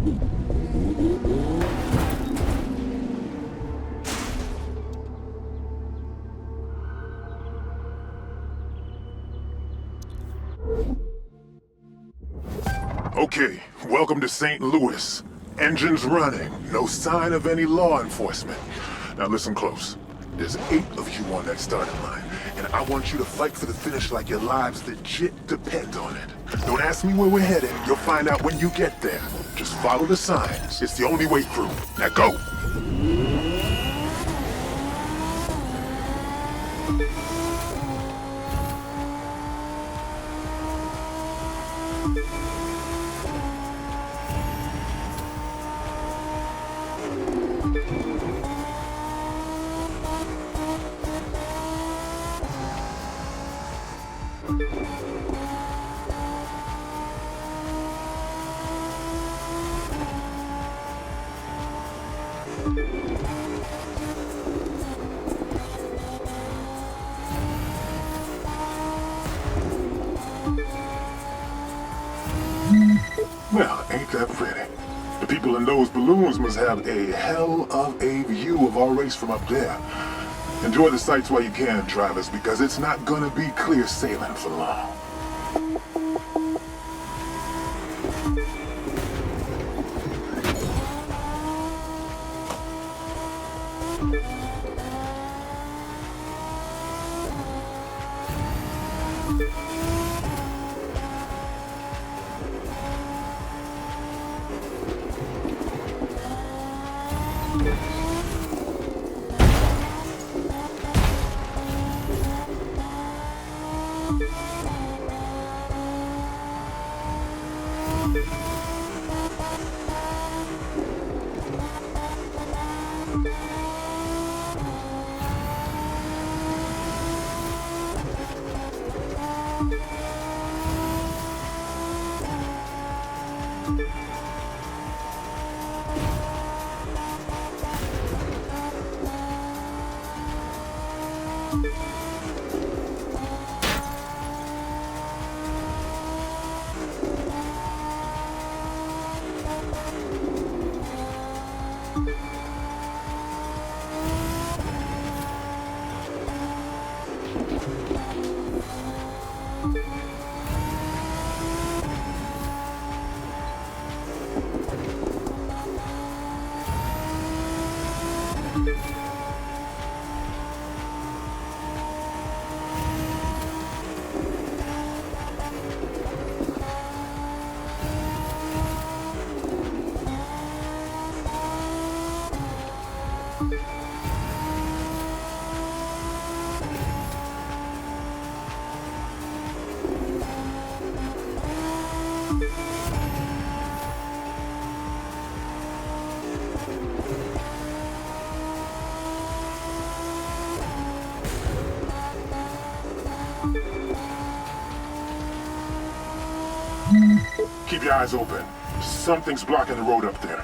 Okay, welcome to St. Louis. Engines running, no sign of any law enforcement. Now listen close. There's 8 of you on that starting line, and I want you to fight for the finish like your lives legit depend on it. Don't ask me where we're headed, you'll find out when you get there. Just follow the signs, it's the only way through. Now go! Well, ain't that pretty? The people in those balloons must have a hell of a view of our race from up there. Enjoy the sights while you can, drivers, because it's not gonna be clear sailing for long. Keep your eyes open. Something's blocking the road up there.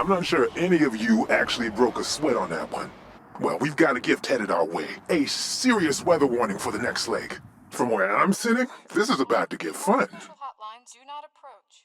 I'm not sure any of you actually broke a sweat on that one. Well, we've got a gift headed our way. A serious weather warning for the next leg. From where I'm sitting, this is about to get fun. Central hotlines do not approach.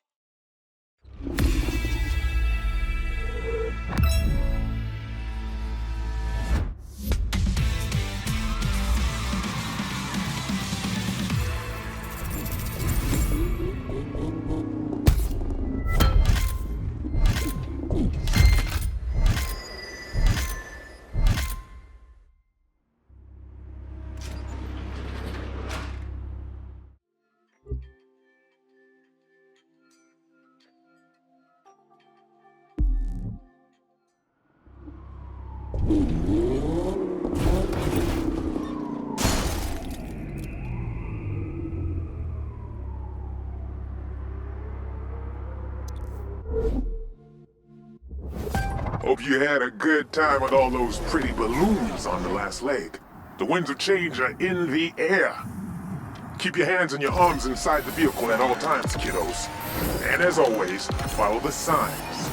Hope you had a good time with all those pretty balloons on the last leg. The winds of change are in the air. Keep your hands and your arms inside the vehicle at all times, kiddos. And as always, follow the signs.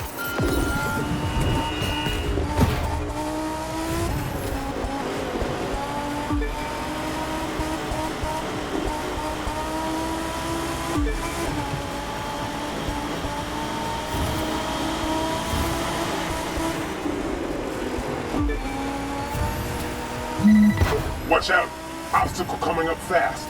Watch out! Obstacle coming up fast.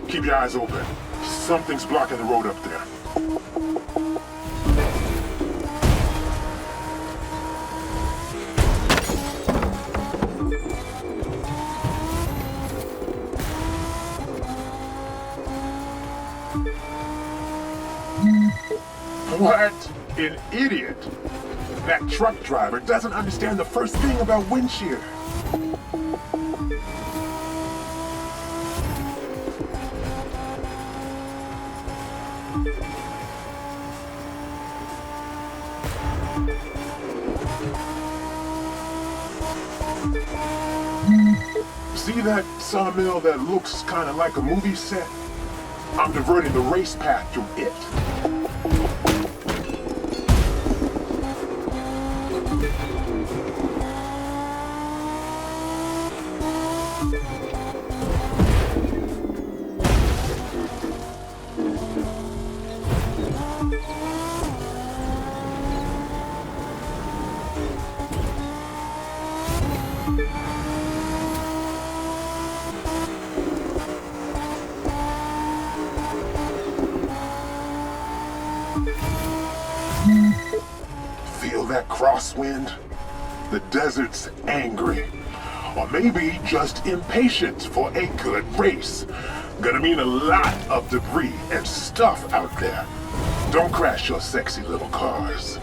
Keep your eyes open. Something's blocking the road up there. What an idiot! That truck driver doesn't understand the first thing about wind shear. See that sawmill that looks kind of like a movie set? I'm diverting the race path through it. Feel that crosswind? The desert's angry. Or maybe just impatient for a good race. Gonna mean a lot of debris and stuff out there. Don't crash your sexy little cars.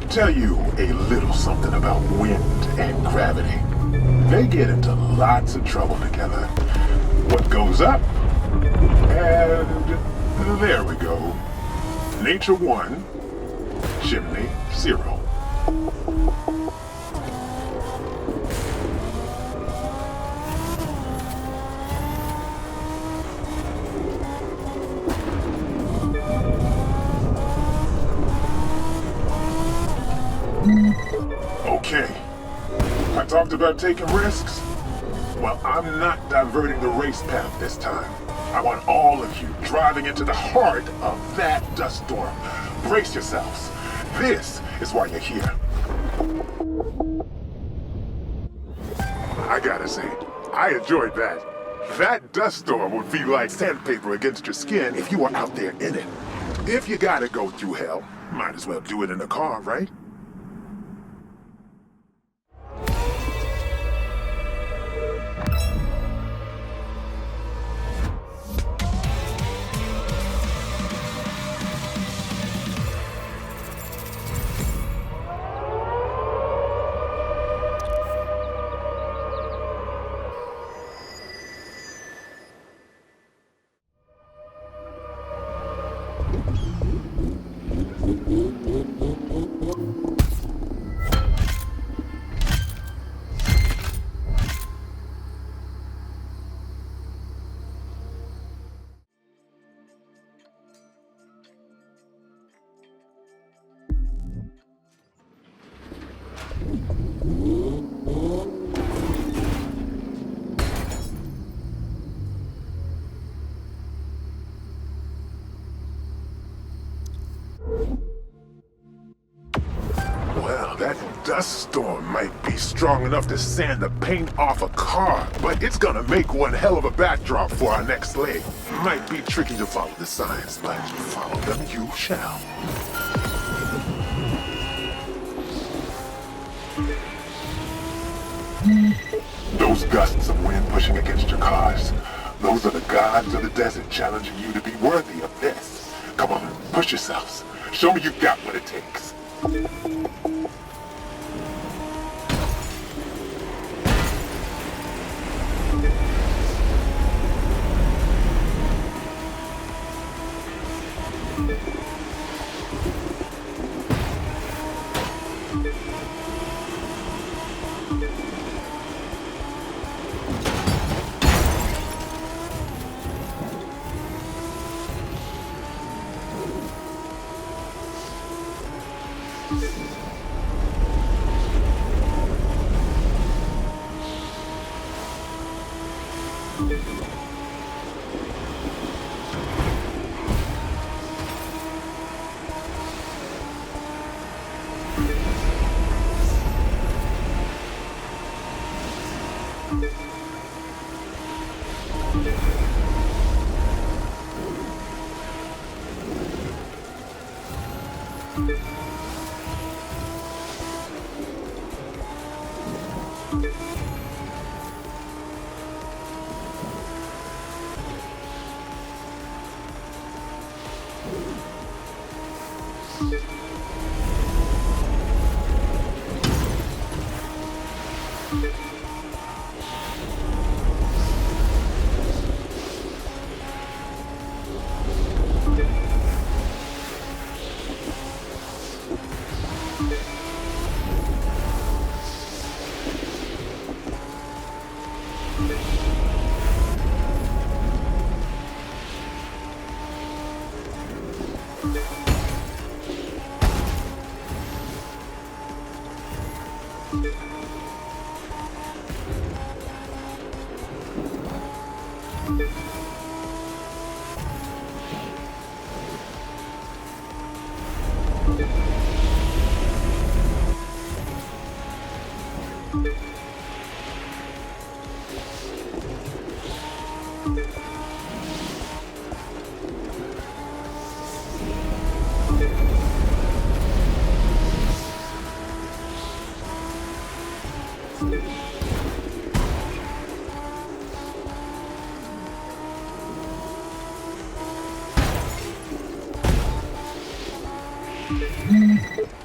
Tell you a little something about wind and gravity. They get into lots of trouble together. What goes up? And there we go. Nature 1, chimney 0. Okay, I talked about taking risks. Well, I'm not diverting the race path this time. I want all of you driving into the heart of that dust storm. Brace yourselves. This is why you're here. I gotta say, I enjoyed that. That dust storm would feel like sandpaper against your skin if you were out there in it. If you gotta go through hell, might as well do it in a car, right? Well, that dust storm might be strong enough to sand the paint off a car, but it's gonna make one hell of a backdrop for our next leg. Might be tricky to follow the signs, but follow them you shall. Those gusts of wind pushing against your cars, those are the gods of the desert challenging you to be worthy of this. Come on, push yourselves. Show me you've got what it takes.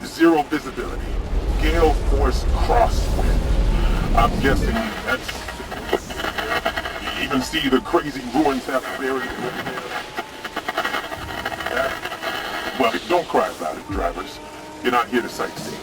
Zero visibility. Gale force crosswind. I'm guessing that's... You even see the crazy ruins after buried over there. Well, don't cry about it, drivers. You're not here to sightsee.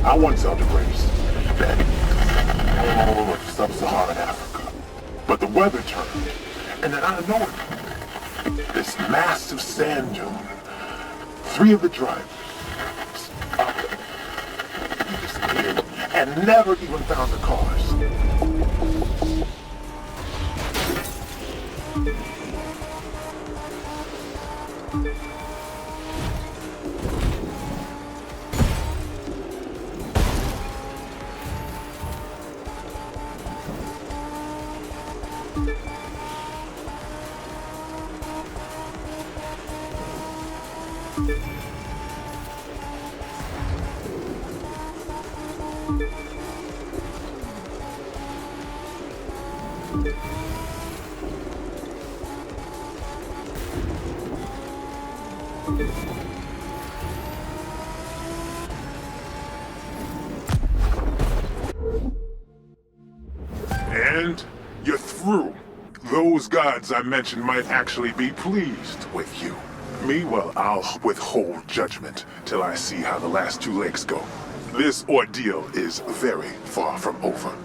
I once held a race back all of sub-Saharan Africa, but the weather turned, and then out of nowhere, this massive sand dune. 3 of the drivers disappeared and never even found the cars. And you're through. Those gods I mentioned might actually be pleased with you. Me, well, I'll withhold judgment till I see how the last 2 legs go. This ordeal is very far from over.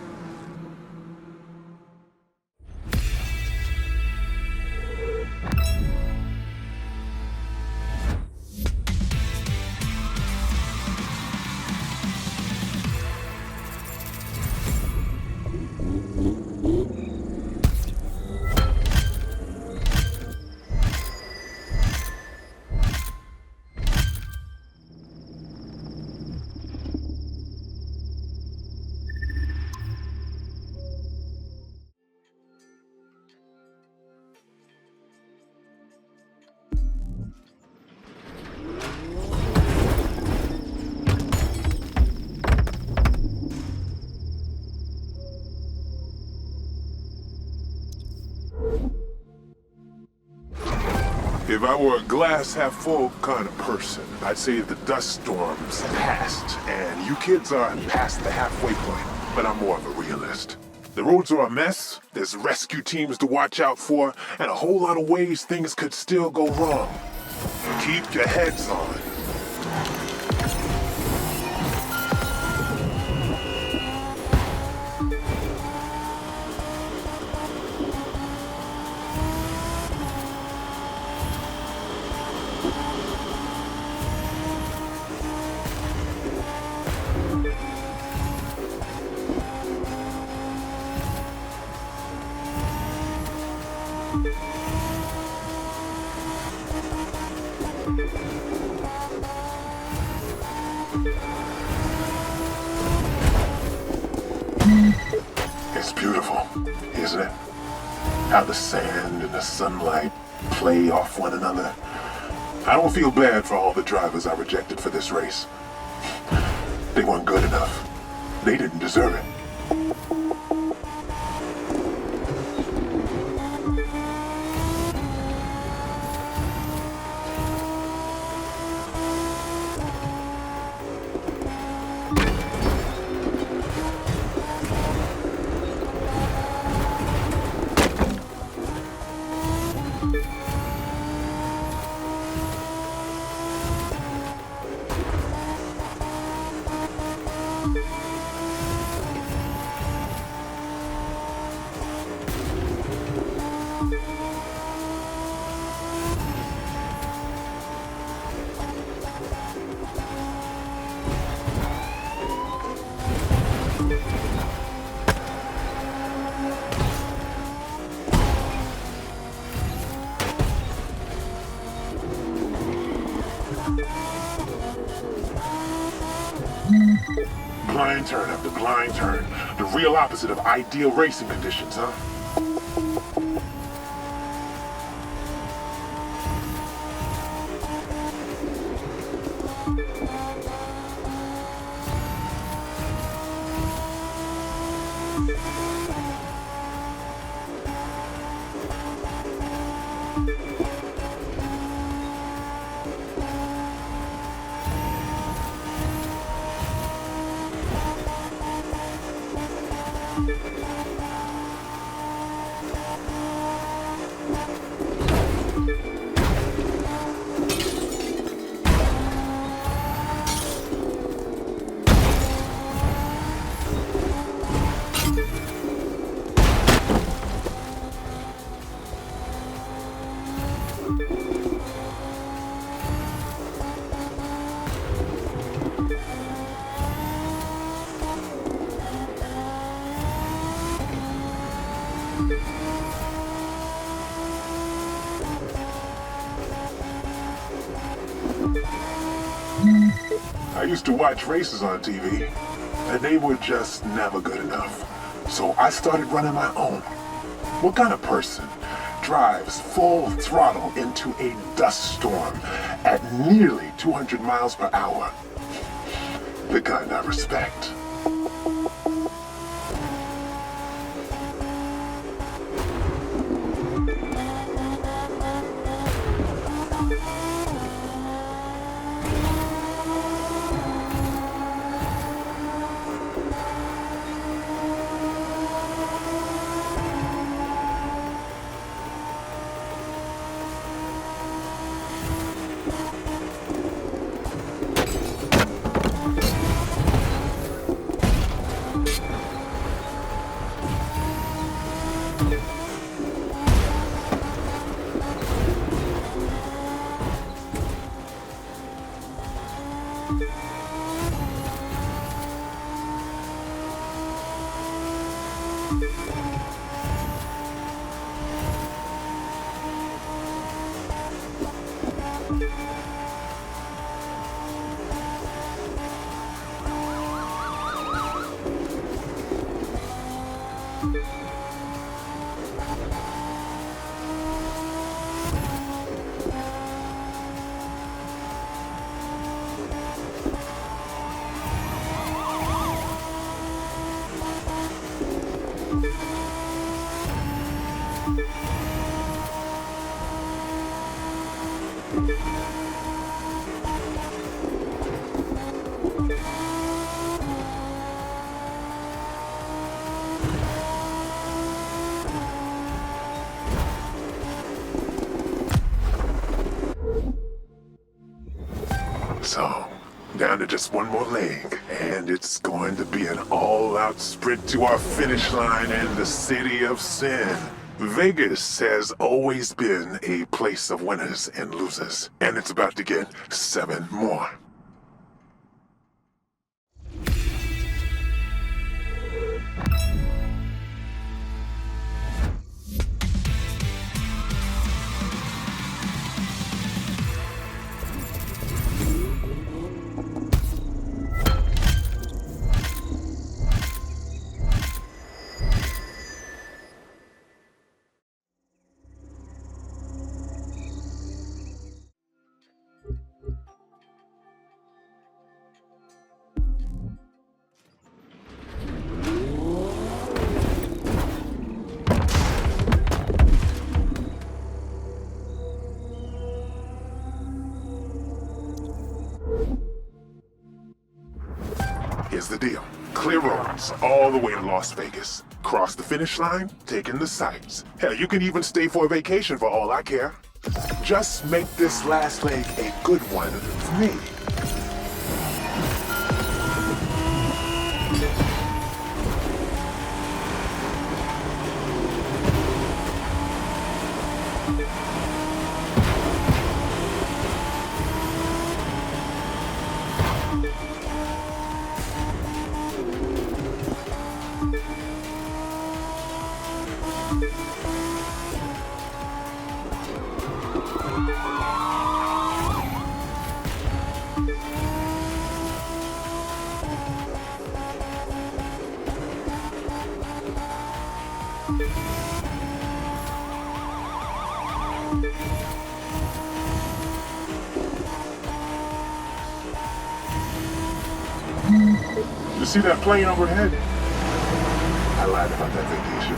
If I were a glass half full kind of person, I'd say the dust storm's past, and you kids are past the halfway point. But I'm more of a realist. The roads are a mess, there's rescue teams to watch out for, and a whole lot of ways things could still go wrong. Keep your heads on. It's beautiful, isn't it? How the sand and the sunlight play off one another. I don't feel bad for all the drivers I rejected for this race. They weren't good enough. They didn't deserve it. Blind turn after blind turn. The real opposite of ideal racing conditions, huh? I used to watch races on TV, and they were just never good enough. So I started running my own. What kind of person drives full throttle into a dust storm at nearly 200 miles per hour? The kind I respect. So, down to just one more leg, and it's going to be an all-out sprint to our finish line in the city of sin. Vegas has always been a place of winners and losers, and it's about to get 7 more. Here's the deal. Clear roads all the way to Las Vegas. Cross the finish line, taking the sights. Hell, you can even stay for a vacation for all I care. Just make this last leg a good one for me. You see that plane overhead? I lied about that vacation.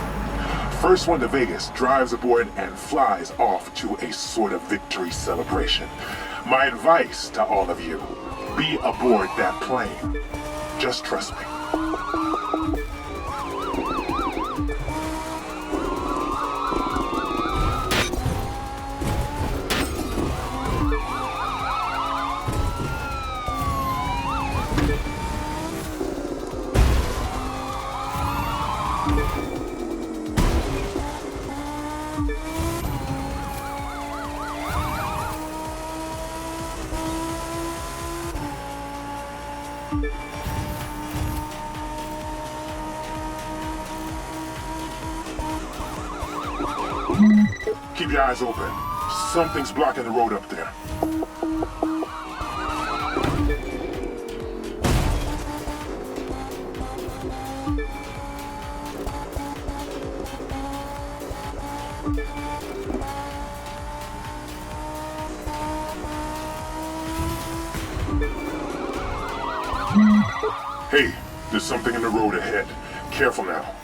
first one to Vegas drives aboard and flies off to a sort of victory celebration. My advice to all of you, be aboard that plane. Just trust me. Keep your eyes open. Something's blocking the road up there. Hey, there's something in the road ahead. Careful now.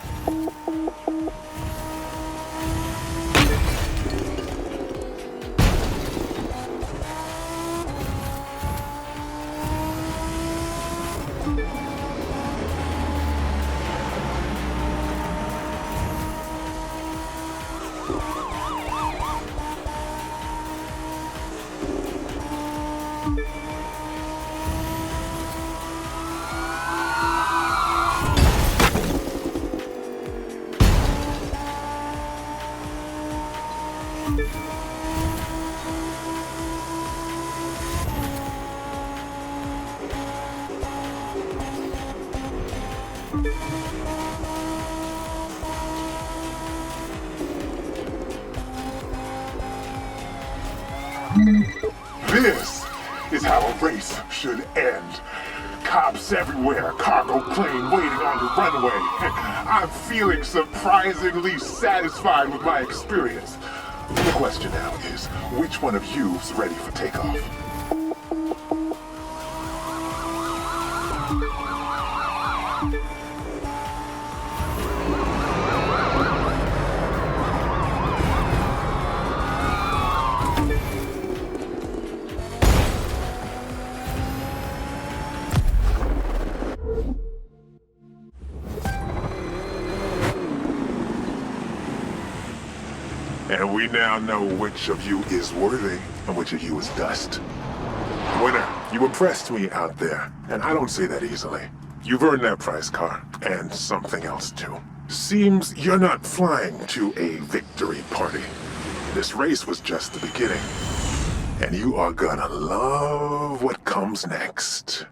This is how a race should end. Cops everywhere, cargo plane waiting on the runway. I'm feeling surprisingly satisfied with my experience. The question now is, which one of you's ready for takeoff? And we now know which of you is worthy and which of you is dust. Winner, you impressed me out there, and I don't say that easily. You've earned that prize car, and something else too. Seems you're not flying to a victory party. This race was just the beginning, and you are gonna love what comes next.